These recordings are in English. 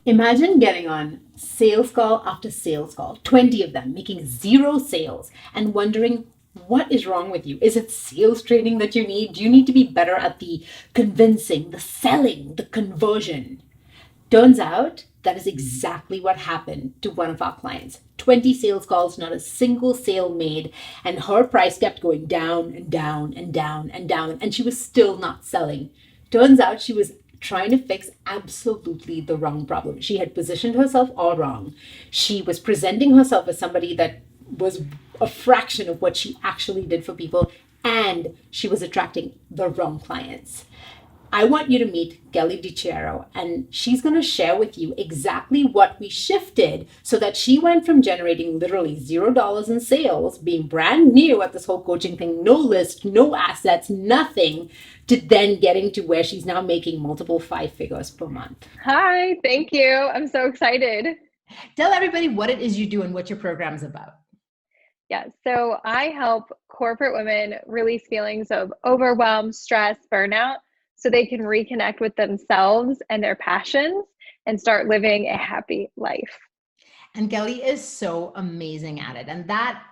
Imagine getting on sales call after sales call, 20 of them, making zero sales, and wondering what is wrong with you. Is it sales training that you need? Do you need to be better at the convincing, the selling, the conversion? Turns out that is exactly what happened to one of our clients. 20 sales calls, not a single sale made, and her price kept going down and down and down and down, and she was still not selling. Turns out she was trying to fix absolutely the wrong problem. She had positioned herself all wrong. She was presenting herself as somebody that was a fraction of what she actually did for people, and she was attracting the wrong clients. I want you to meet Kelly DiCiero, and she's going to share with you exactly what we shifted so that she went from generating literally $0 in sales, being brand new at this whole coaching thing, no list, no assets, nothing, to then getting to where she's now making multiple five figures per month. Hi, thank you. I'm so excited. Tell everybody what it is you do and what your program's about. Yeah, so I help corporate women release feelings of overwhelm, stress, burnout, so they can reconnect with themselves and their passions and start living a happy life. And Kelly is so amazing at it. And that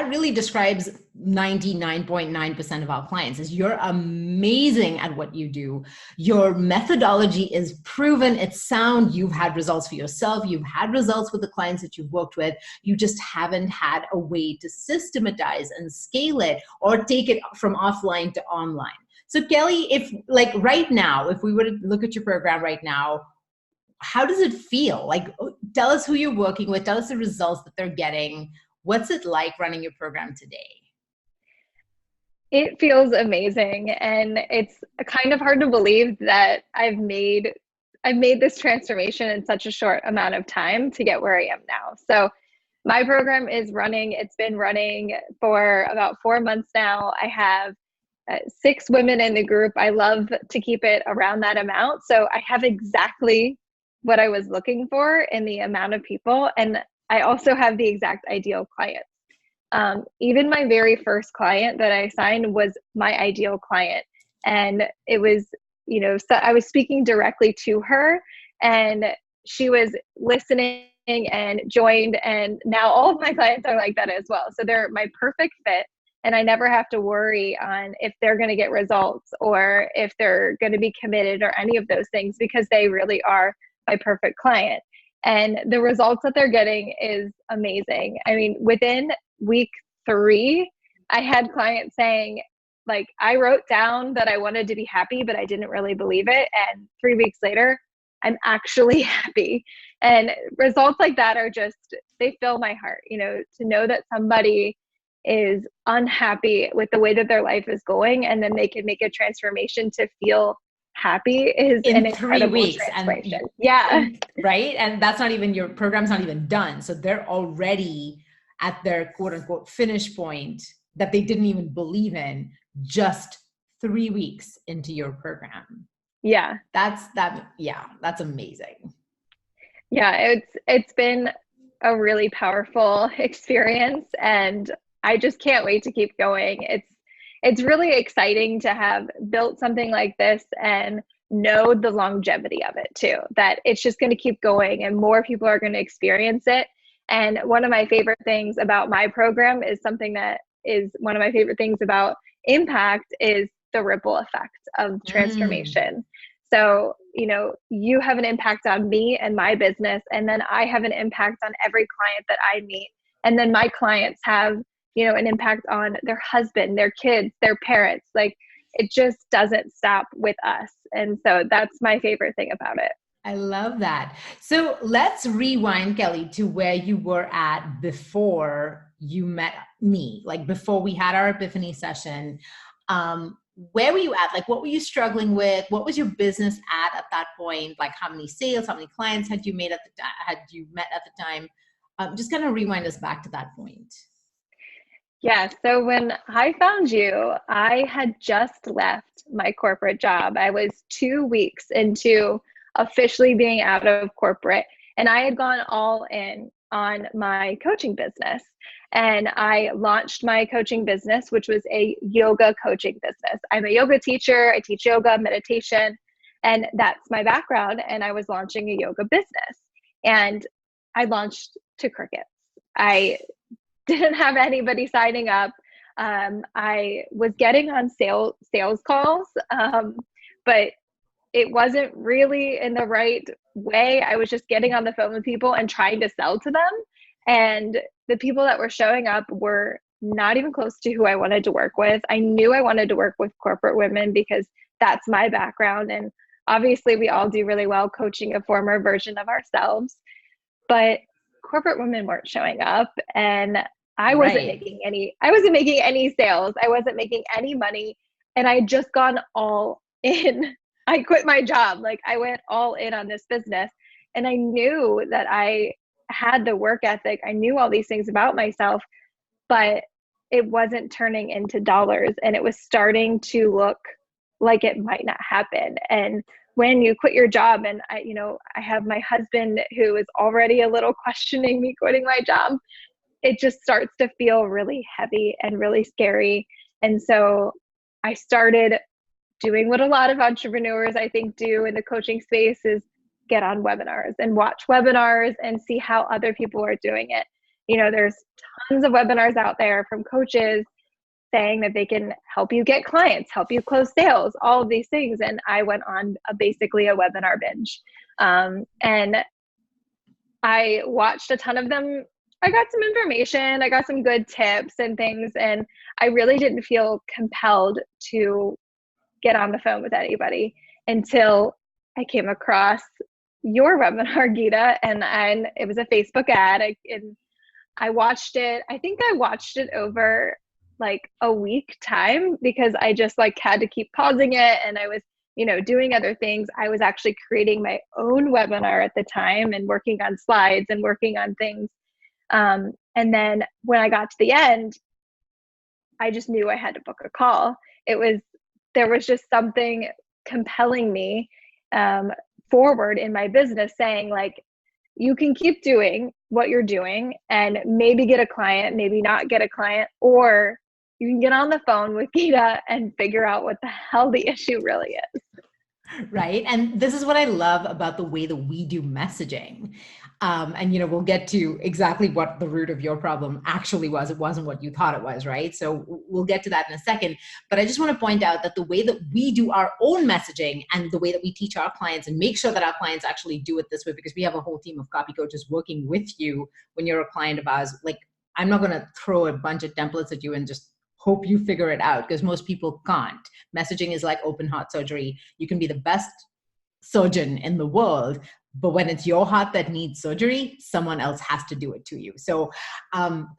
really describes 99.9% of our clients is you're amazing at what you do. Your methodology is proven, it's sound, you've had results for yourself, you've had results with the clients that you've worked with. You just haven't had a way to systematize and scale it or take it from offline to online. So Kelly, if like right now, if we were to look at your program right now, how does it feel? Like, tell us who you're working with, tell us the results that they're getting. What's it like running your program today? It feels amazing, and it's kind of hard to believe that I've made this transformation in such a short amount of time to get where I am now. So my program is running. It's been running for about 4 months now. I have 6 women in the group. I love to keep it around that amount. So I have exactly what I was looking for in the amount of people. And I also have the exact ideal client. Even my very first client that I signed was my ideal client. And it was, so I was speaking directly to her, and she was listening and joined. And now all of my clients are like that as well. So they're my perfect fit. And I never have to worry on if they're going to get results or if they're going to be committed or any of those things, because they really are my perfect client. And the results that they're getting is amazing. I mean, within week 3, I had clients saying, like, I wrote down that I wanted to be happy, but I didn't really believe it. And 3 weeks later, I'm actually happy. And results like that are just, they fill my heart, to know that somebody is unhappy with the way that their life is going, and then they can make a transformation to feel happy is an In three incredible weeks transformation. Yeah. right, and that's not even, your program's not even done, so they're already at their quote unquote finish point that they didn't even believe in just 3 weeks into your program. Yeah. That's amazing. Yeah. It's been a really powerful experience, and I just can't wait to keep going. It's really exciting to have built something like this and know the longevity of it too, that it's just going to keep going and more people are going to experience it. And one of my favorite things about my program is something that is one of my favorite things about Impact is the ripple effect of Mm. transformation. So, you have an impact on me and my business, and then I have an impact on every client that I meet. And then my clients have, an impact on their husband, their kids, their parents. Like, it just doesn't stop with us. And so that's my favorite thing about it. I love that. So let's rewind, Kelly, to where you were at before you met me, like before we had our epiphany session. Where were you at? Like, what were you struggling with? What was your business at that point? Like, how many sales, how many clients had you made at the had you met at the time? Just kind of rewind us back to that point. Yeah. So when I found you, I had just left my corporate job. I was 2 weeks into officially being out of corporate, and I had gone all in on my coaching business. And I launched my coaching business, which was a yoga coaching business. I'm a yoga teacher. I teach yoga, meditation. And that's my background. And I was launching a yoga business, and I launched to crickets. I didn't have anybody signing up. I was getting on sales calls, but it wasn't really in the right way. I was just getting on the phone with people and trying to sell to them. And the people that were showing up were not even close to who I wanted to work with. I knew I wanted to work with corporate women because that's my background. And obviously, we all do really well coaching a former version of ourselves. But corporate women weren't showing up, and Right. I wasn't making any sales. I wasn't making any money, and I had just gone all in. I quit my job. Like, I went all in on this business, and I knew that I had the work ethic. I knew all these things about myself, but it wasn't turning into dollars, and it was starting to look like it might not happen. And when you quit your job, and I have my husband who is already a little questioning me quitting my job, it just starts to feel really heavy and really scary. And so I started doing what a lot of entrepreneurs I think do in the coaching space, is get on webinars and watch webinars and see how other people are doing it. There's tons of webinars out there from coaches saying that they can help you get clients, help you close sales, all of these things. And I went on basically a webinar binge. And I watched a ton of them. I got some information, I got some good tips and things, and I really didn't feel compelled to get on the phone with anybody until I came across your webinar, Geeta, and it was a Facebook ad. And I watched it. I think I watched it over like a week time, because I just like had to keep pausing it, and I was doing other things. I was actually creating my own webinar at the time and working on slides and working on things. And then when I got to the end, I just knew I had to book a call. There was just something compelling me forward in my business, saying like, you can keep doing what you're doing and maybe get a client, maybe not get a client, or you can get on the phone with Geeta and figure out what the hell the issue really is. Right. And this is what I love about the way that we do messaging. And, we'll get to exactly what the root of your problem actually was. It wasn't what you thought it was, right? So we'll get to that in a second. But I just want to point out that the way that we do our own messaging and the way that we teach our clients and make sure that our clients actually do it this way, because we have a whole team of copy coaches working with you when you're a client of ours. Like, I'm not going to throw a bunch of templates at you and just hope you figure it out, because most people can't. Messaging is like open heart surgery. You can be the best surgeon in the world, but when it's your heart that needs surgery, someone else has to do it to you. So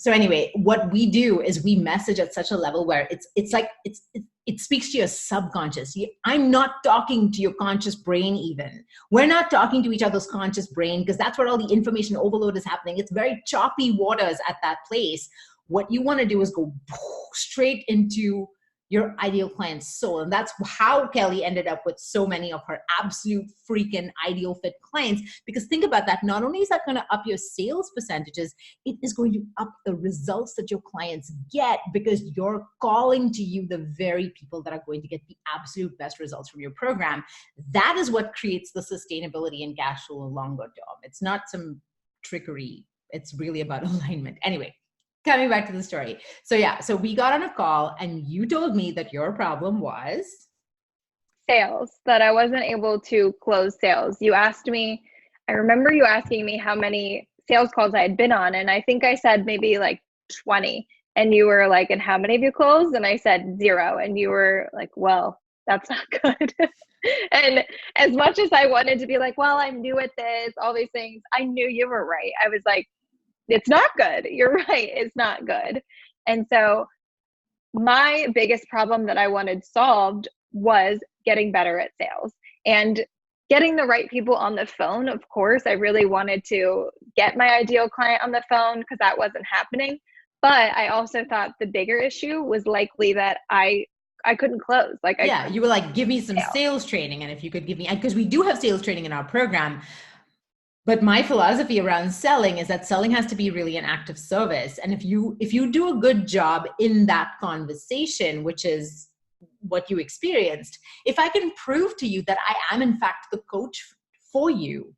anyway, what we do is we message at such a level where it speaks to your subconscious. I'm not talking to your conscious brain even. We're not talking to each other's conscious brain, because that's where all the information overload is happening. It's very choppy waters at that place. What you want to do is go straight into your ideal client's soul. And that's how Kelly ended up with so many of her absolute freaking ideal fit clients. Because think about that. Not only is that going to up your sales percentages, it is going to up the results that your clients get, because you're calling to you the very people that are going to get the absolute best results from your program. That is what creates the sustainability and cash flow longer term. It's not some trickery. It's really about alignment. Anyway, coming back to the story. So we got on a call and you told me that your problem was sales, that I wasn't able to close sales. I remember you asking me how many sales calls I had been on. And I think I said maybe like 20. And you were like, and how many have you closed? And I said 0. And you were like, well, that's not good. And as much as I wanted to be like, well, I'm new at this, all these things, I knew you were right. I was like, it's not good. You're right. It's not good. And so my biggest problem that I wanted solved was getting better at sales and getting the right people on the phone. Of course, I really wanted to get my ideal client on the phone, because that wasn't happening. But I also thought the bigger issue was likely that I couldn't close. You were like, give me some sales training. And if you could give me, because we do have sales training in our program. But my philosophy around selling is that selling has to be really an act of service. And if you do a good job in that conversation, which is what you experienced, if I can prove to you that I am in fact the coach for you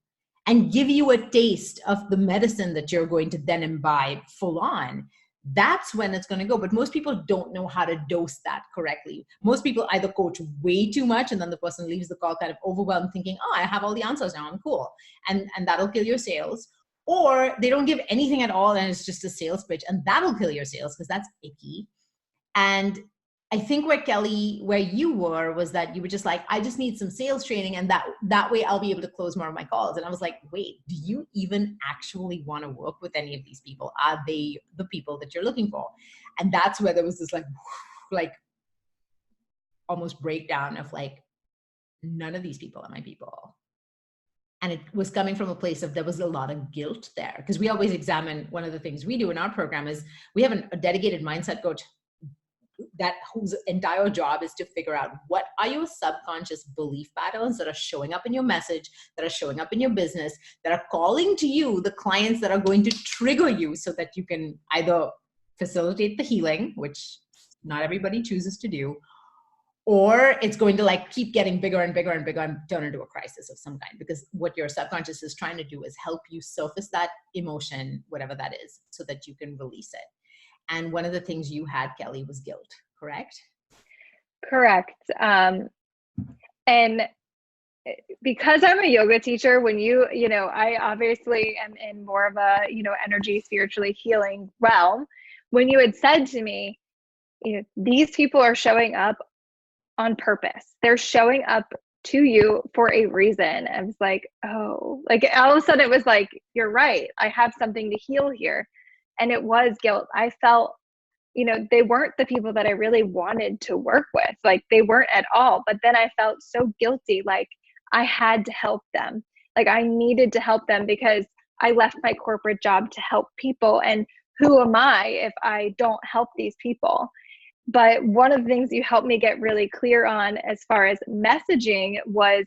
and give you a taste of the medicine that you're going to then imbibe full on, that's when it's going to go. But most people don't know how to dose that correctly. Most people either coach way too much and then the person leaves the call kind of overwhelmed thinking, oh, I have all the answers now, I'm cool. And that'll kill your sales. Or they don't give anything at all and it's just a sales pitch, and that'll kill your sales because that's icky. And I think where you were was that you were just like, I just need some sales training and that way I'll be able to close more of my calls. And I was like, wait, do you even actually want to work with any of these people? Are they the people that you're looking for? And that's where there was this like almost breakdown of like, none of these people are my people. And it was coming from a place of, there was a lot of guilt there, because we always examine, one of the things we do in our program is we have a dedicated mindset coach whose entire job is to figure out what are your subconscious belief patterns that are showing up in your message, that are showing up in your business, that are calling to you the clients that are going to trigger you so that you can either facilitate the healing, which not everybody chooses to do, or it's going to like keep getting bigger and bigger and bigger and turn into a crisis of some kind, because what your subconscious is trying to do is help you surface that emotion, whatever that is, so that you can release it. And one of the things you had, Kelly, was guilt, correct? Correct. And because I'm a yoga teacher, when I obviously am in more of a, energy, spiritually healing realm. When you had said to me, these people are showing up on purpose. They're showing up to you for a reason. I was like, oh, like all of a sudden it was like, you're right. I have something to heal here. And it was guilt. I felt, they weren't the people that I really wanted to work with. Like they weren't at all. But then I felt so guilty. Like I had to help them. Like I needed to help them because I left my corporate job to help people. And who am I if I don't help these people? But one of the things you helped me get really clear on as far as messaging was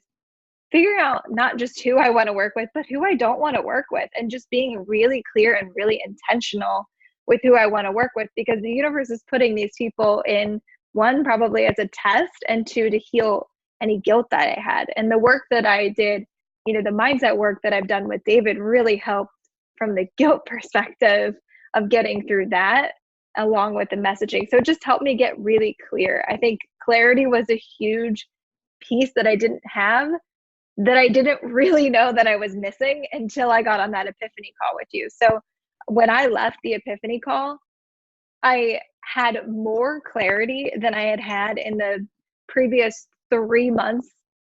figuring out not just who I want to work with, but who I don't want to work with, and just being really clear and really intentional with who I want to work with, because the universe is putting these people in, one, probably as a test, and two, to heal any guilt that I had. And the work that I did, the mindset work that I've done with David really helped from the guilt perspective of getting through that, along with the messaging. So it just helped me get really clear. I think clarity was a huge piece that I didn't have, that I didn't really know that I was missing until I got on that epiphany call with you. So when I left the epiphany call, I had more clarity than I had had in the previous 3 months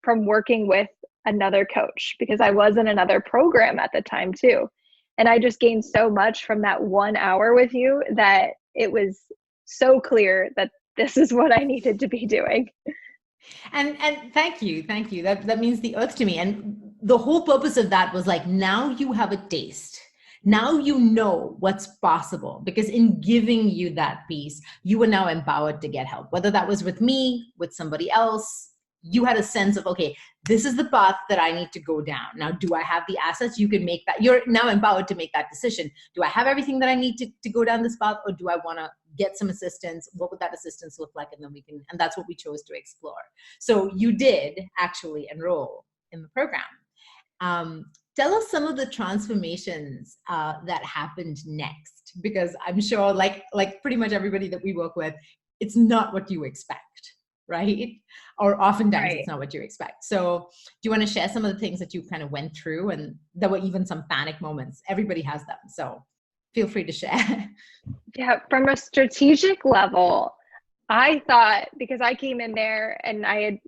from working with another coach, because I was in another program at the time too. And I just gained so much from that 1 hour with you that it was so clear that this is what I needed to be doing. And thank you. That means the earth to me. And the whole purpose of that was like, now you have a taste. Now you know what's possible, because in giving you that piece, you were now empowered to get help. Whether that was with me, with somebody else, you had a sense of, okay, this is the path that I need to go down. Now, do I have the assets? You can make that. You're now empowered to make that decision. Do I have everything that I need to go down this path, or do I want to get some assistance? What would that assistance look like? And then and that's what we chose to explore. So you did actually enroll in the program. Tell us some of the transformations that happened next, because I'm sure like pretty much everybody that we work with, it's not what you expect, right? Or oftentimes It's not what you expect. So do you want to share some of the things that you kind of went through, and there were even some panic moments? Everybody has them. So feel free to share. Yeah, from a strategic level, I thought, because I came in there and I had,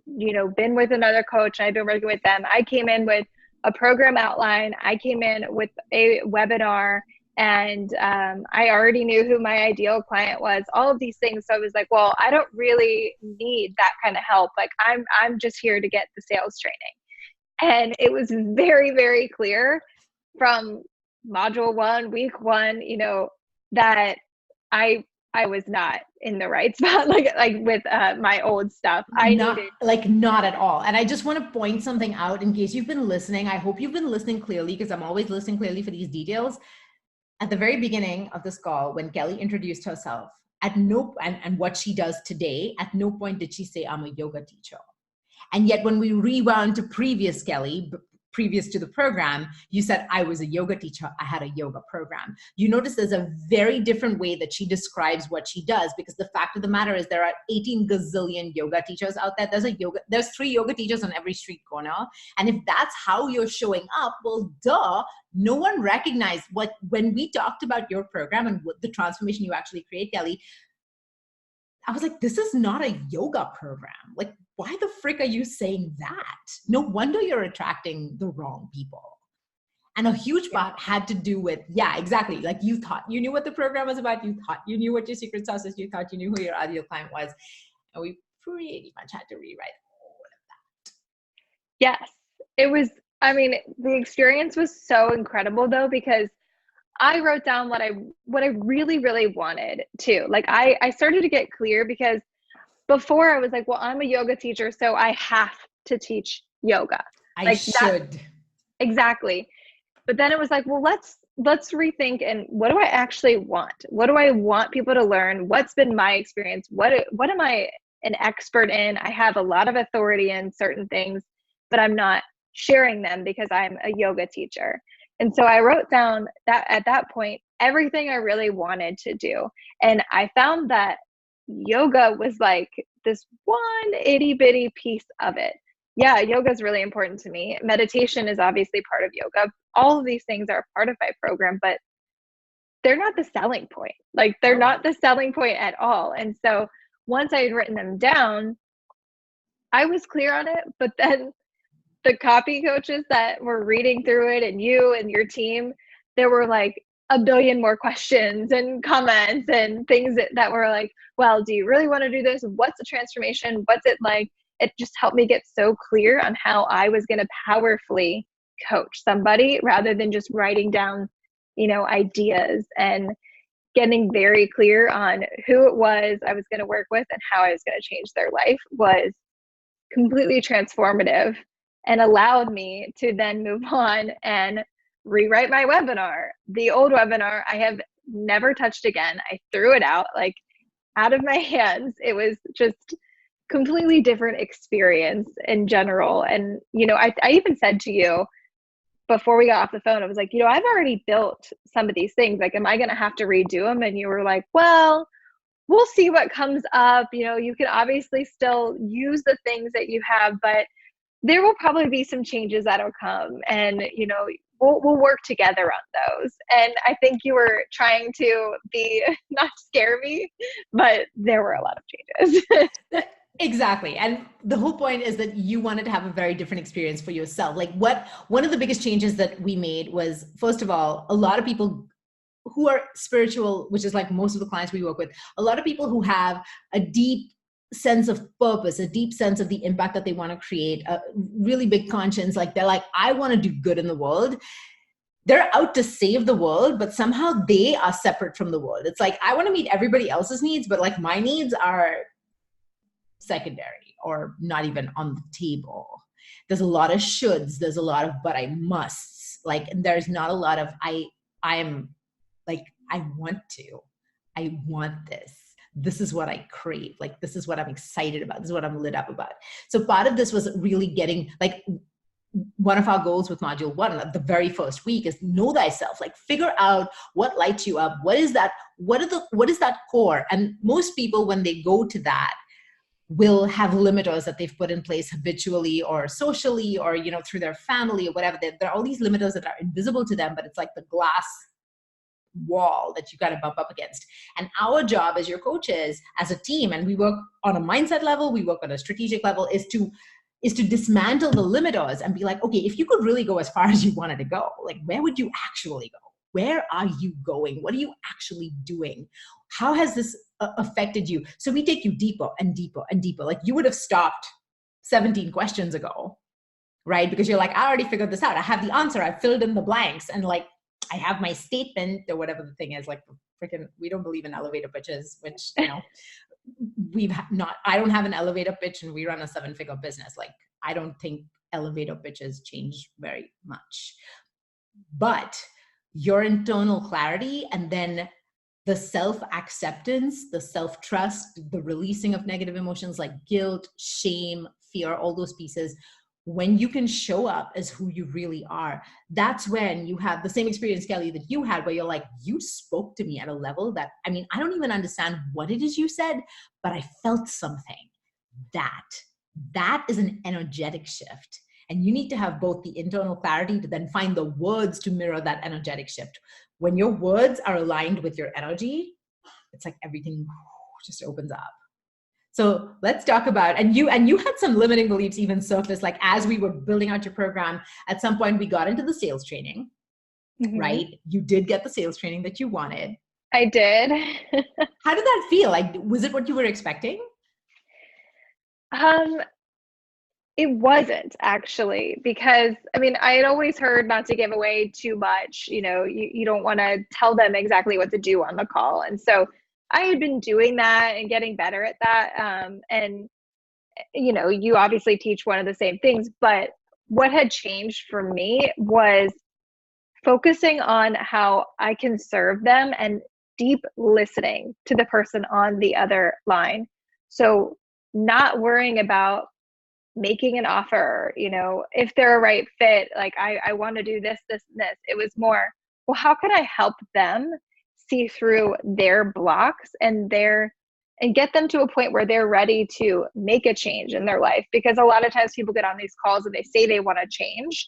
been with another coach and I'd been working with them, I came in with a program outline. I came in with a webinar, and I already knew who my ideal client was, all of these things. So I was like, well, I don't really need that kind of help. Like I'm just here to get the sales training. And it was very, very clear from module 1, week 1, that I was not in the right spot, like with my old stuff. Not at all. And I just want to point something out in case you've been listening. I hope you've been listening clearly, because I'm always listening clearly for these details. At the very beginning of this call, when Kelly introduced herself, and what she does today, at no point did she say, I'm a yoga teacher. And yet when we rewound to previous Kelly, previous to the program, you said, I was a yoga teacher, I had a yoga program. You notice there's a very different way that she describes what she does, because the fact of the matter is there are 18 gazillion yoga teachers out there. There's 3 yoga teachers on every street corner. And if that's how you're showing up, well, duh, no one recognized when we talked about your program and what the transformation you actually create, Kelly, I was like, this is not a yoga program. Like, why the frick are you saying that? No wonder you're attracting the wrong people. And a huge part had to do with, yeah, exactly. Like, you thought you knew what the program was about. You thought you knew what your secret sauce is. You thought you knew who your ideal client was. And we pretty much had to rewrite all of that. Yes, it was, I mean, the experience was so incredible though, because I wrote down what I really, really wanted too. Like I started to get clear, because before I was like, well, I'm a yoga teacher, so I have to teach yoga. I should. Exactly. But then it was like, well, let's rethink, and what do I actually want? What do I want people to learn? What's been my experience? What am I an expert in? I have a lot of authority in certain things, but I'm not sharing them because I'm a yoga teacher. And so I wrote down that at that point, everything I really wanted to do. And I found that yoga was like this one itty bitty piece of it. Yeah, yoga is really important to me. Meditation is obviously part of yoga. All of these things are part of my program, but they're not the selling point. Like, they're not the selling point at all. And so once I had written them down, I was clear on it. But then the copy coaches that were reading through it, and you and your team, there were like a billion more questions and comments and things that were like, well, do you really want to do this? What's the transformation? What's it like? It just helped me get so clear on how I was going to powerfully coach somebody, rather than just writing down, ideas, and getting very clear on who it was I was going to work with and how I was going to change their life was completely transformative, and allowed me to then move on and rewrite my webinar. The old webinar I have never touched again. I threw it out of my hands. It was just completely different experience in general. And, I even said to you before we got off the phone, I was like, I've already built some of these things. Like, am I going to have to redo them? And you were like, well, we'll see what comes up. You can obviously still use the things that you have, but there will probably be some changes that'll come, and we'll work together on those. And I think you were trying to be not scare me, but there were a lot of changes. Exactly. And the whole point is that you wanted to have a very different experience for yourself. Like, one of the biggest changes that we made was, first of all, a lot of people who are spiritual, which is like most of the clients we work with, a lot of people who have a deep sense of purpose, a deep sense of the impact that they want to create, a really big conscience. Like, they're like, I want to do good in the world. They're out to save the world, but somehow they are separate from the world. It's like, I want to meet everybody else's needs, but like, my needs are secondary or not even on the table. There's a lot of shoulds. There's a lot of, but I musts. Like, there's not a lot of, I am like, I want this. This is what I crave. Like, this is what I'm excited about. This is what I'm lit up about. So part of this was really getting, like, one of our goals with module 1, the very first week, is know thyself. Like, figure out what lights you up. What is that? What is that core? And most people, when they go to that, will have limiters that they've put in place habitually or socially or, through their family or whatever. There are all these limiters that are invisible to them, but it's like the glass wall that you got to bump up against. And our job as your coaches, as a team, and we work on a mindset level, we work on a strategic level, is to dismantle the limiters and be like, okay, if you could really go as far as you wanted to go, like, where would you actually go? Where are you going? What are you actually doing? How has this affected you? So we take you deeper and deeper and deeper. Like, you would have stopped 17 questions ago, right? Because you're like, I already figured this out. I have the answer. I filled in the blanks. And like, I have my statement or whatever the thing is. Like, freaking, we don't believe in elevator pitches, which, I don't have an elevator pitch, and we run a 7-figure business. Like, I don't think elevator pitches change very much. But your internal clarity, and then the self-acceptance, the self-trust, the releasing of negative emotions like guilt, shame, fear, all those pieces, when you can show up as who you really are, that's when you have the same experience, Kelly, that you had, where you're like, you spoke to me at a level that, I mean, I don't even understand what it is you said, but I felt something. That is an energetic shift. And you need to have both the internal clarity to then find the words to mirror that energetic shift. When your words are aligned with your energy, it's like everything just opens up. So let's talk about, and you had some limiting beliefs even surface, like as we were building out your program, at some point we got into the sales training, right? You did get the sales training that you wanted. I did. How did that feel? Like, was it what you were expecting? It wasn't actually, because I mean, I had always heard not to give away too much. You don't want to tell them exactly what to do on the call. And so I had been doing that and getting better at that. And you obviously teach one of the same things, but what had changed for me was focusing on how I can serve them and deep listening to the person on the other line. So not worrying about making an offer, if they're a right fit, like I want to do this, this, and this. It was more, well, how can I help them see through their blocks and get them to a point where they're ready to make a change in their life? Because a lot of times people get on these calls and they say they want to change,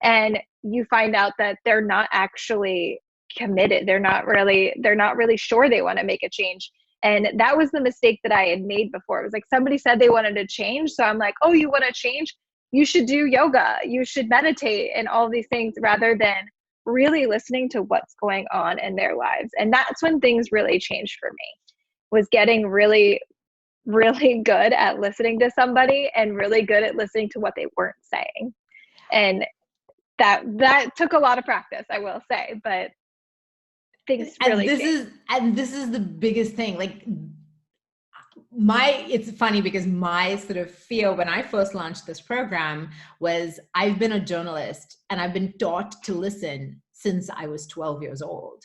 and you find out that they're not actually committed. They're not really sure they want to make a change. And that was the mistake that I had made before. It was like somebody said they wanted to change. So I'm like, oh, you want to change? You should do yoga. You should meditate and all these things, rather than really listening to what's going on in their lives. And that's when things really changed for me, was getting really, really good at listening to somebody and really good at listening to what they weren't saying. And that took a lot of practice, I will say, but things really changed. This is the biggest thing. Like it's funny because my sort of fear when I first launched this program was, I've been a journalist and I've been taught to listen since I was 12 years old.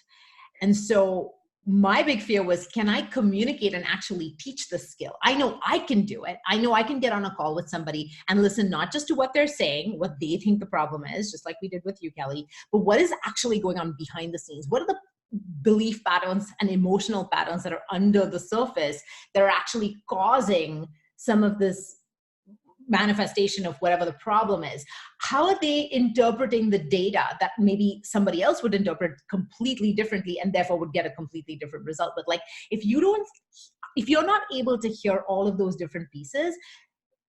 And so my big fear was, can I communicate and actually teach the skill? I know I can do it. I know I can get on a call with somebody and listen, not just to what they're saying, what they think the problem is, just like we did with you, Kelly, but what is actually going on behind the scenes? What are the belief patterns and emotional patterns that are under the surface that are actually causing some of this manifestation of whatever the problem is? How are they interpreting the data that maybe somebody else would interpret completely differently and therefore would get a completely different result? But like, if you're not able to hear all of those different pieces,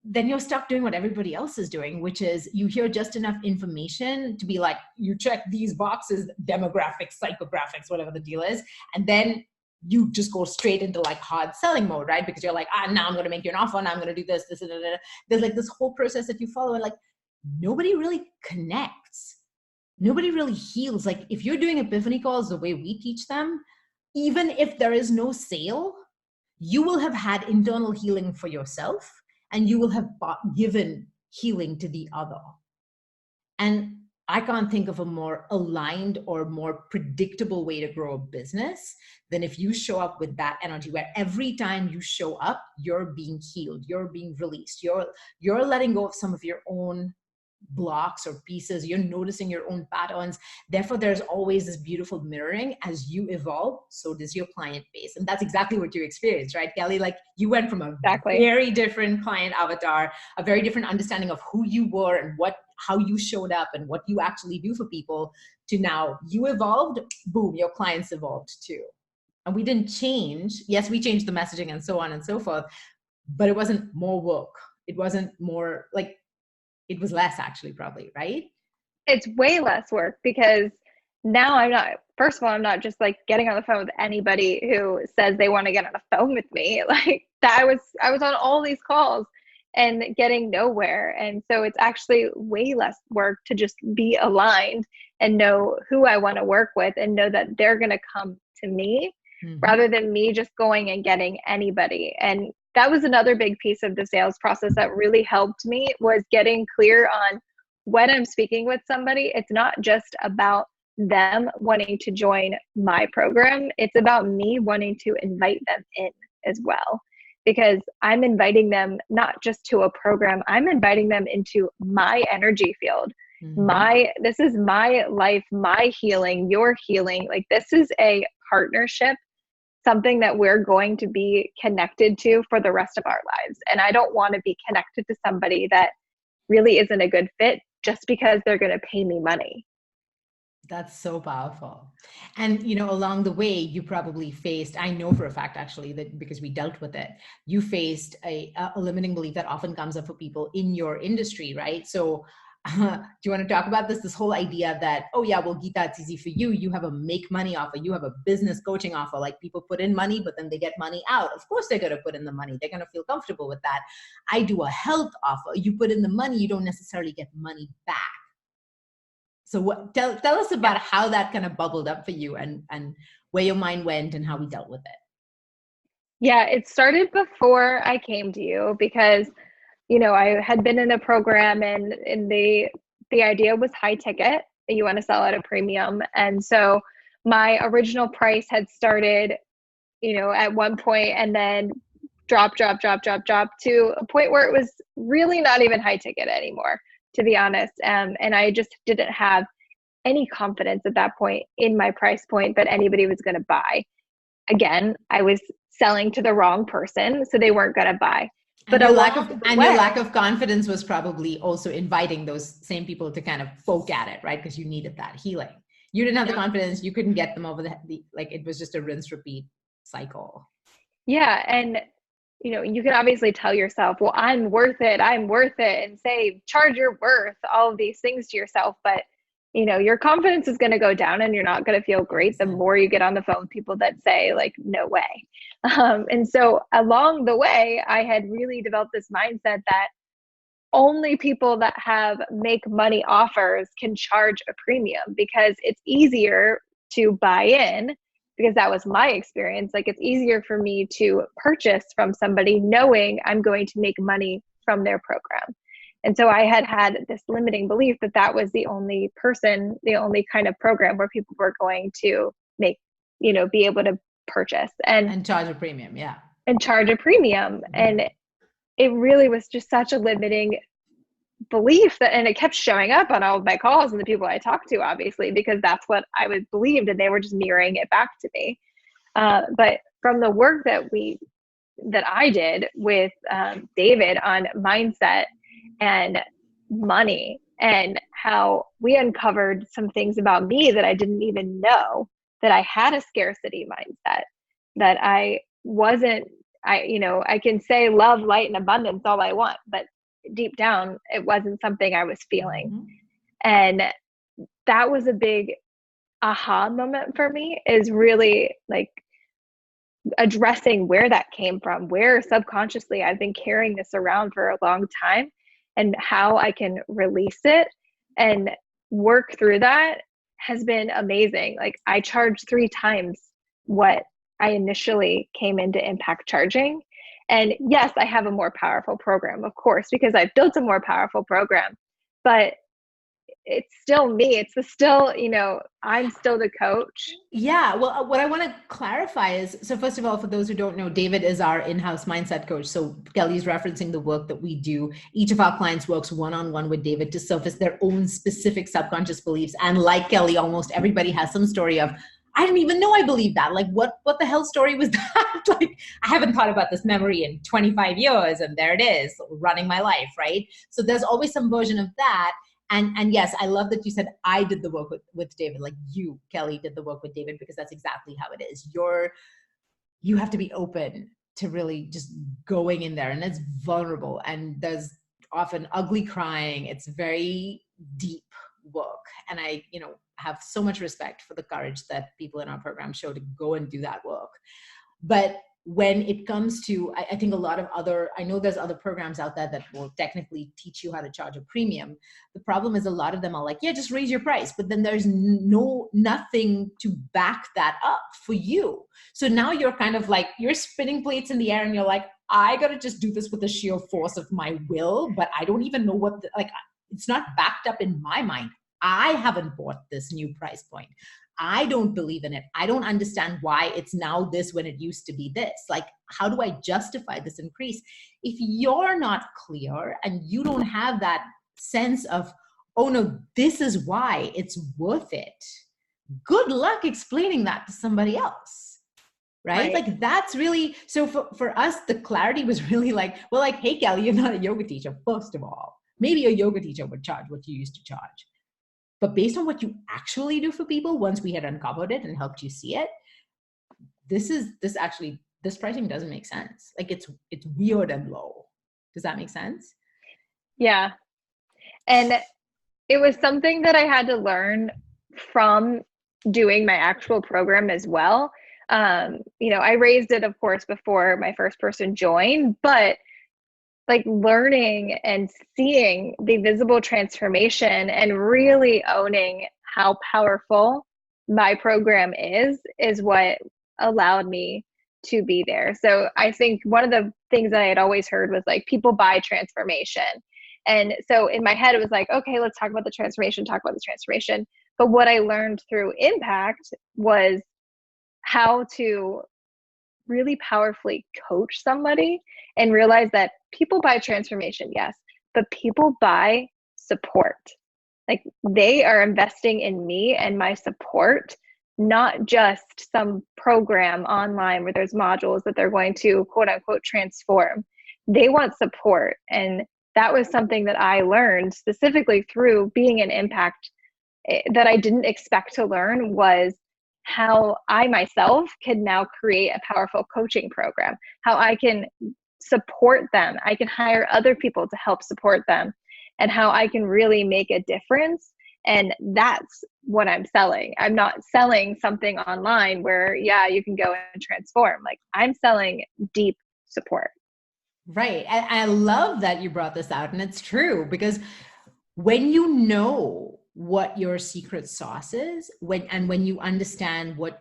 then you're stuck doing what everybody else is doing, which is you hear just enough information to be like, you check these boxes, demographics, psychographics, whatever the deal is, and then you just go straight into like hard selling mode, right? Because you're like, now I'm going to make you an offer, now I'm going to do this. There's like this whole process that you follow, and like nobody really connects. Nobody really heals. Like if you're doing epiphany calls the way we teach them, even if there is no sale, you will have had internal healing for yourself, and you will have given healing to the other. And I can't think of a more aligned or more predictable way to grow a business than if you show up with that energy, where every time you show up, you're being healed, you're being released, you're letting go of some of your own blocks or pieces, you're noticing your own patterns. Therefore, there's always this beautiful mirroring. As you evolve, so does your client base. And that's exactly what you experienced, right, Kelly? Like you went from a very different client avatar, a very different understanding of who you were and how you showed up and what you actually do for people, to now you evolved, boom, your clients evolved too. And we didn't change. Yes, we changed the messaging and so on and so forth, but it wasn't more work. It wasn't more, like, it was less actually, probably, right? It's way less work, because now first of all, I'm not just like getting on the phone with anybody who says they want to get on the phone with me. Like that I was on all these calls and getting nowhere. And so it's actually way less work to just be aligned and know who I want to work with and know that they're going to come to me, rather than me just going and getting anybody. And that was another big piece of the sales process that really helped me, was getting clear on when I'm speaking with somebody, it's not just about them wanting to join my program. It's about me wanting to invite them in as well, because I'm inviting them not just to a program, I'm inviting them into my energy field. This is my life, my healing, your healing. Like, this is a partnership, something that we're going to be connected to for the rest of our lives. And I don't want to be connected to somebody that really isn't a good fit just because they're going to pay me money. That's so powerful. And, along the way, you probably faced, I know for a fact, actually, that because we dealt with it, you faced a limiting belief that often comes up for people in your industry, right? So do you want to talk about this whole idea that, oh yeah, well, Geeta, it's easy for you. You have a make money offer. You have a business coaching offer. Like, people put in money, but then they get money out. Of course, they're going to put in the money. They're going to feel comfortable with that. I do a health offer. You put in the money, you don't necessarily get money back. So tell us about how that kind of bubbled up for you, and where your mind went and how we dealt with it. Yeah, it started before I came to you, because I had been in a program, and the idea was high ticket. You want to sell at a premium. And so my original price had started, at one point, and then drop to a point where it was really not even high ticket anymore, to be honest. And I just didn't have any confidence at that point in my price point that anybody was going to buy. Again, I was selling to the wrong person, so they weren't going to buy. But your lack of confidence was probably also inviting those same people to kind of poke at it, right? Because you needed that healing. You didn't have the confidence. You couldn't get them over like, it was just a rinse repeat cycle. Yeah. And, you can obviously tell yourself, well, I'm worth it, and say, charge your worth, all of these things to yourself. But, your confidence is going to go down, and you're not going to feel great the more you get on the phone with people that say, like, no way. And so along the way, I had really developed this mindset that only people that have make money offers can charge a premium, because it's easier to buy in, because that was my experience. Like, it's easier for me to purchase from somebody knowing I'm going to make money from their program. And so I had this limiting belief that that was the only kind of program where people were going to make, be able to purchase and charge a premium. Yeah. And charge a premium. And it really was just such a limiting belief and it kept showing up on all of my calls and the people I talked to, obviously, because that's what I was believed, and they were just mirroring it back to me. But from the work that I did with David on mindset and money, and how we uncovered some things about me that I didn't even know, that I had a scarcity mindset, that I can say love, light, and abundance all I want, but deep down, it wasn't something I was feeling. And that was a big aha moment for me, is really like addressing where that came from, where subconsciously I've been carrying this around for a long time, and how I can release it and work through that has been amazing. Like, I charged 3 times what I initially came into impact charging. And yes, I have a more powerful program, of course, because I've built a more powerful program, but it's still me. It's still, I'm still the coach. Yeah. Well, what I want to clarify is, so first of all, for those who don't know, David is our in-house mindset coach. So Kelly's referencing the work that we do. Each of our clients works one-on-one with David to surface their own specific subconscious beliefs. And like Kelly, almost everybody has some story of, I didn't even know I believed that. Like, what the hell story was that? Like, I haven't thought about this memory in 25 years, and there it is, running my life, right? So there's always some version of that. And yes, I love that you said I did the work with David, like you, Kelly, did the work with David, because that's exactly how it is. You have to be open to really just going in there, and it's vulnerable, and there's often ugly crying. It's very deep work. And I, have so much respect for the courage that people in our program show to go and do that work. But when it comes to, I think a lot of I know there's other programs out there that will technically teach you how to charge a premium. The problem is a lot of them are like, yeah, just raise your price. But then there's nothing to back that up for you. So now you're kind of like, you're spinning plates in the air, and you're like, I got to just do this with the sheer force of my will, but I don't even know it's not backed up in my mind. I haven't bought this new price point. I don't believe in it. I don't understand why it's now this when it used to be this. Like, how do I justify this increase? If you're not clear and you don't have that sense of, oh no, this is why it's worth it, good luck explaining that to somebody else. Right? Right. Like that's really, so for us, the clarity was really like, well, like, hey, Kelly, you're not a yoga teacher, first of all. Maybe a yoga teacher would charge what you used to charge. But based on what you actually do for people, once we had uncovered it and helped you see it, this pricing doesn't make sense. Like it's weird and low. Does that make sense? Yeah. And it was something that I had to learn from doing my actual program as well. I raised it, of course, before my first person joined, but like learning and seeing the visible transformation and really owning how powerful my program is what allowed me to be there. So I think one of the things that I had always heard was like people buy transformation. And so in my head, it was like, okay, let's talk about the transformation, talk about the transformation. But what I learned through Impact was how to really powerfully coach somebody and realize that people buy transformation, yes, but people buy support. Like they are investing in me and my support, not just some program online where there's modules that they're going to quote unquote transform. They want support. And that was something that I learned specifically through being an Impact that I didn't expect to learn was how I myself can now create a powerful coaching program, how I can support them. I can hire other people to help support them, and how I can really make a difference. And that's what I'm selling. I'm not selling something online where, yeah, you can go and transform. Like I'm selling deep support. Right. And I love that you brought this out. And it's true because when you know what your secret sauce is, when you understand what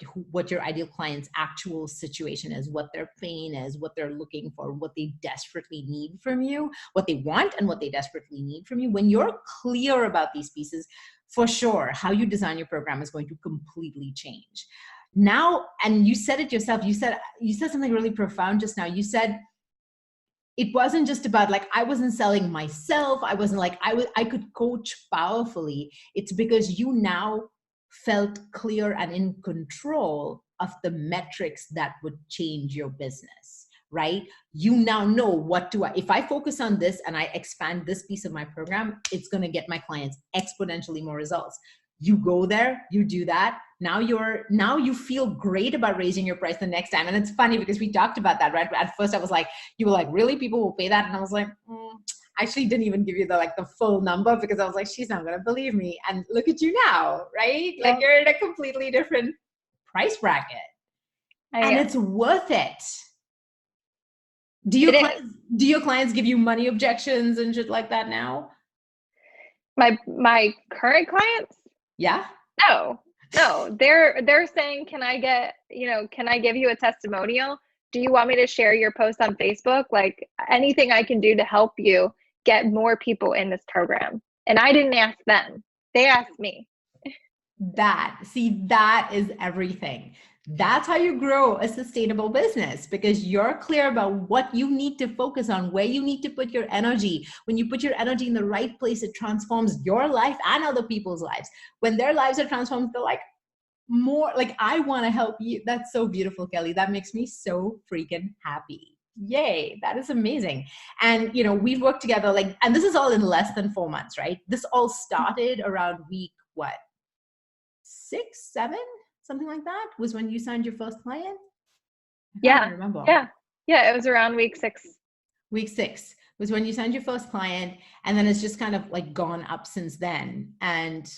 your ideal client's actual situation is, what their pain is, what they're looking for, what they desperately need from you, what they want and what they desperately need from you, when you're clear about these pieces, for sure, how you design your program is going to completely change. Now, and you said it yourself, you said something really profound just now. You said it wasn't just about like, I wasn't selling myself. I wasn't like, I could coach powerfully. It's because you now felt clear and in control of the metrics that would change your business, right? You now know if I focus on this and I expand this piece of my program, it's going to get my clients exponentially more results. You go there, you do that. Now you feel great about raising your price the next time. And it's funny because we talked about that, right? At first I was like, you were like, really? People will pay that? And I was like, I actually didn't even give you the full number because I was like, she's not going to believe me. And look at you now, right? Like you're in a completely different price bracket. And it's worth it. Do your clients give you money objections and shit like that now? My current clients? Yeah. No, they're saying, can I give you a testimonial? Do you want me to share your post on Facebook? Like anything I can do to help you get more people in this program. And I didn't ask them. They asked me. That is everything. That's how you grow a sustainable business, because you're clear about what you need to focus on, where you need to put your energy. When you put your energy in the right place, it transforms your life and other people's lives. When their lives are transformed, they're like, more like, I want to help you. That's so beautiful, Kelly. That makes me so freaking happy. Yay. That is amazing. And, we've worked together and this is all in less than 4 months, right? This all started around week, what? 6, 7? Something like that was when you signed your first client. Yeah. Remember. Yeah. It was around week 6. Week 6 was when you signed your first client. And then it's just kind of like gone up since then. And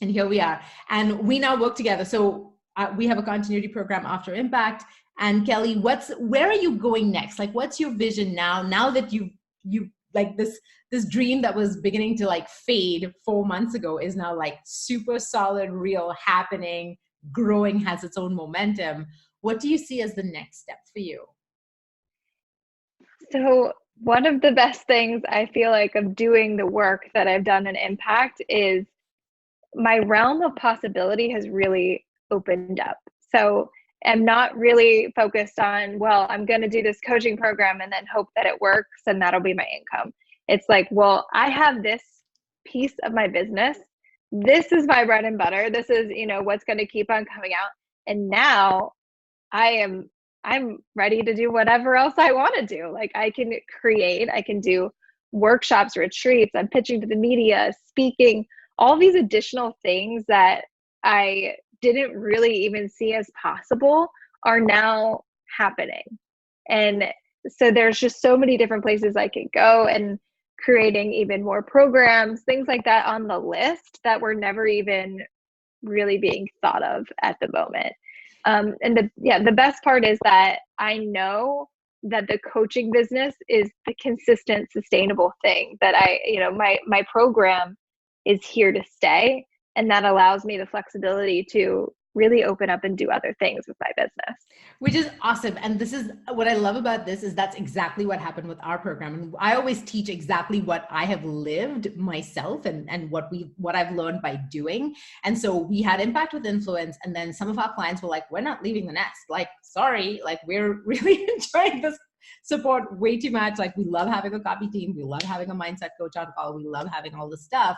here we are. And we now work together. So we have a continuity program after Impact. And Kelly, where are you going next? Like, what's your vision now that you like this dream that was beginning to like fade 4 months ago is now like super solid, real, happening, growing, has its own momentum. What do you see as the next step for you? So one of the best things I feel like of doing the work that I've done in Impact is my realm of possibility has really opened up. So I'm not really focused on, well, I'm going to do this coaching program and then hope that it works and that'll be my income. It's like, well, I have this piece of my business. This is my bread and butter. This is, what's going to keep on coming out. And now I'm ready to do whatever else I want to do. Like I can create, I can do workshops, retreats, I'm pitching to the media, speaking, all these additional things that I didn't really even see as possible are now happening. And so there's just so many different places I could go, and creating even more programs, things like that on the list that were never even really being thought of at the moment. And the best part is that I know that the coaching business is the consistent, sustainable thing that my program is here to stay. And that allows me the flexibility to really open up and do other things with my business. Which is awesome. And this is what I love about this, is that's exactly what happened with our program. And I always teach exactly what I have lived myself and what I've learned by doing. And so we had impact with influence. And then some of our clients were like, we're not leaving the nest. Like, sorry, like we're really enjoying this support way too much. Like we love having a copy team. We love having a mindset coach on call. We love having all this stuff.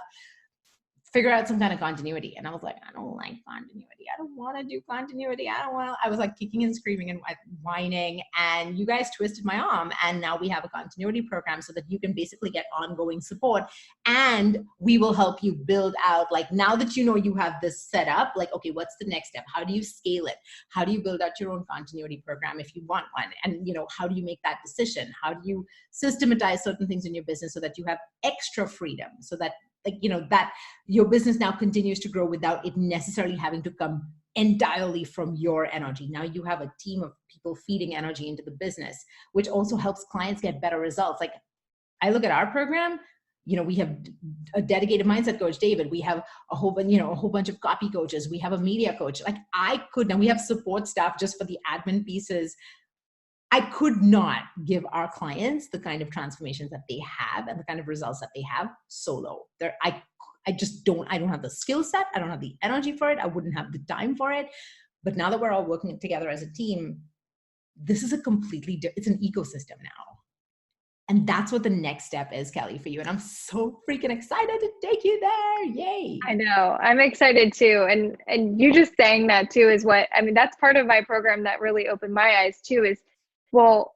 Figure out some kind of continuity. And I was like, I don't like continuity. I don't want to do continuity. I was like kicking and screaming and whining, and you guys twisted my arm. And now we have a continuity program so that you can basically get ongoing support, and we will help you build out, like, now that you know you have this set up, like, okay, what's the next step? How do you scale it? How do you build out your own continuity program if you want one? And, how do you make that decision? How do you systematize certain things in your business so that you have extra freedom, so that that your business now continues to grow without it necessarily having to come entirely from your energy. Now you have a team of people feeding energy into the business, which also helps clients get better results. Like I look at our program, we have a dedicated mindset coach, David. We have a whole bunch of copy coaches. We have a media coach. Like now we have support staff just for the admin pieces. I could not give our clients the kind of transformations that they have and the kind of results that they have solo. I don't have the skill set. I don't have the energy for it. I wouldn't have the time for it. But now that we're all working together as a team, this is it's an ecosystem now. And that's what the next step is, Kelly, for you. And I'm so freaking excited to take you there. Yay. I know. I'm excited too. And you just saying that too is that's part of my program that really opened my eyes too, is, well,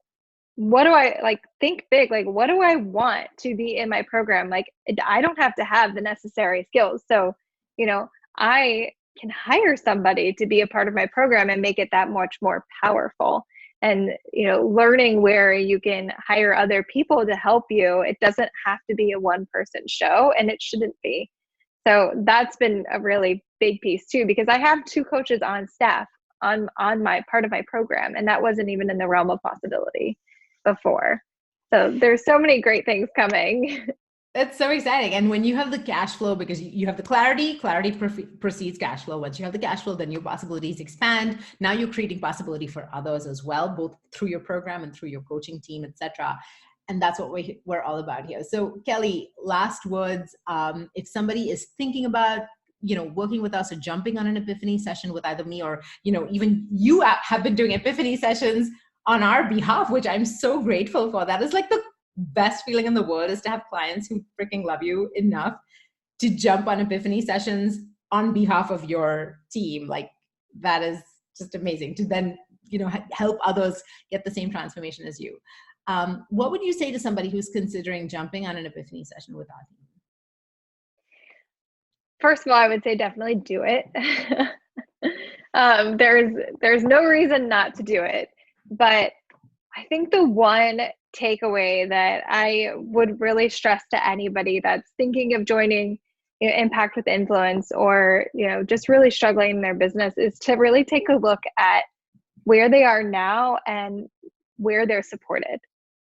what do I think big? Like, what do I want to be in my program? Like, I don't have to have the necessary skills. So, I can hire somebody to be a part of my program and make it that much more powerful. And, learning where you can hire other people to help you. It doesn't have to be a one-person show, and it shouldn't be. So that's been a really big piece too, because I have 2 coaches on staff on my part of my program, and that wasn't even in the realm of possibility before. So there's so many great things coming. That's so exciting. And when you have the cash flow, because you have the clarity precedes cash flow. Once you have the cash flow, then your possibilities expand. Now you're creating possibility for others as well, both through your program and through your coaching team, etc. And that's what we're all about here. So Kelly, last words. If somebody is thinking about working with us or jumping on an epiphany session with either me or, even you have been doing epiphany sessions on our behalf, which I'm so grateful for. That is like the best feeling in the world, is to have clients who freaking love you enough to jump on epiphany sessions on behalf of your team. Like that is just amazing to then, help others get the same transformation as you. What would you say to somebody who's considering jumping on an epiphany session with our team? First of all, I would say definitely do it. There's no reason not to do it. But I think the one takeaway that I would really stress to anybody that's thinking of joining Impact with Influence, or just really struggling in their business, is to really take a look at where they are now and where they're supported.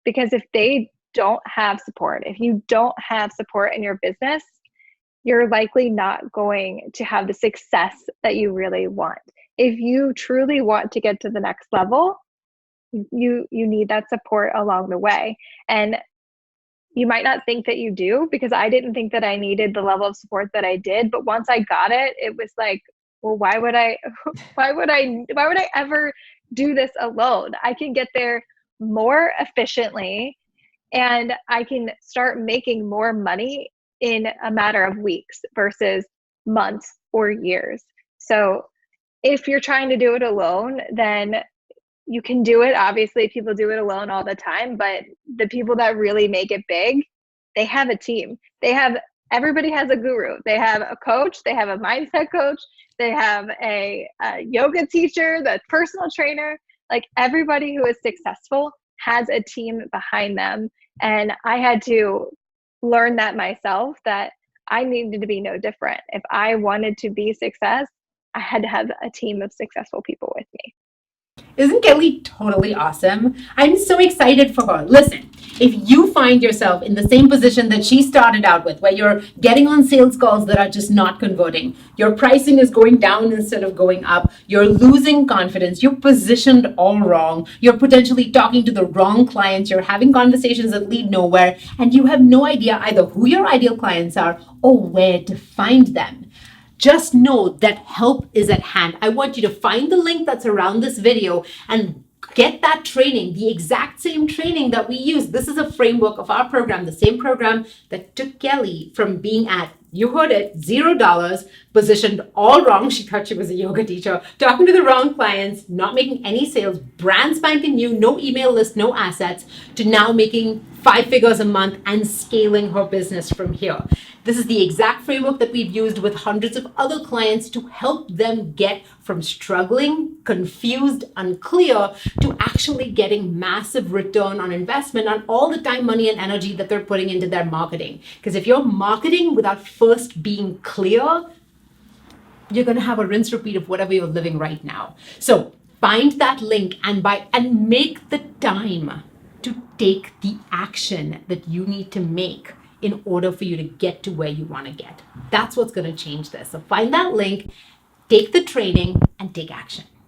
Because if they don't have support, if you don't have support in your business, you're likely not going to have the success that you really want. If you truly want to get to the next level, you need that support along the way. And you might not think that you do, because I didn't think that I needed the level of support that I did. But once I got it, it was like, well, why would I, why would I ever do this alone? I can get there more efficiently, and I can start making more money in a matter of weeks versus months or years. So if you're trying to do it alone, then you can do it. Obviously, people do it alone all the time, but the people that really make it big, they have a team. Everybody has a guru. They have a coach, they have a mindset coach, they have a yoga teacher, the personal trainer. Like, everybody who is successful has a team behind them. And I had to learn that myself, that I needed to be no different. If I wanted to be success, I had to have a team of successful people with me. Isn't Kelly totally awesome? I'm so excited for her. Listen, if you find yourself in the same position that she started out with, where you're getting on sales calls that are just not converting, your pricing is going down instead of going up, you're losing confidence, you're positioned all wrong, you're potentially talking to the wrong clients, you're having conversations that lead nowhere, and you have no idea either who your ideal clients are or where to find them, just know that help is at hand. I want you to find the link that's around this video and get that training, the exact same training that we use. This is a framework of our program, the same program that took Kelly from being at, you heard it, $0, positioned all wrong. She thought she was a yoga teacher, talking to the wrong clients, not making any sales, brand spanking new, no email list, no assets, to now making 5 figures a month and scaling her business from here. This is the exact framework that we've used with hundreds of other clients to help them get from struggling, confused, unclear, to actually getting massive return on investment on all the time, money, and energy that they're putting into their marketing. Because if you're marketing without first being clear, you're going to have a rinse repeat of whatever you're living right now. So find that link and make the time to take the action that you need to make in order for you to get to where you want to get. That's what's going to change this. So find that link, take the training, and take action.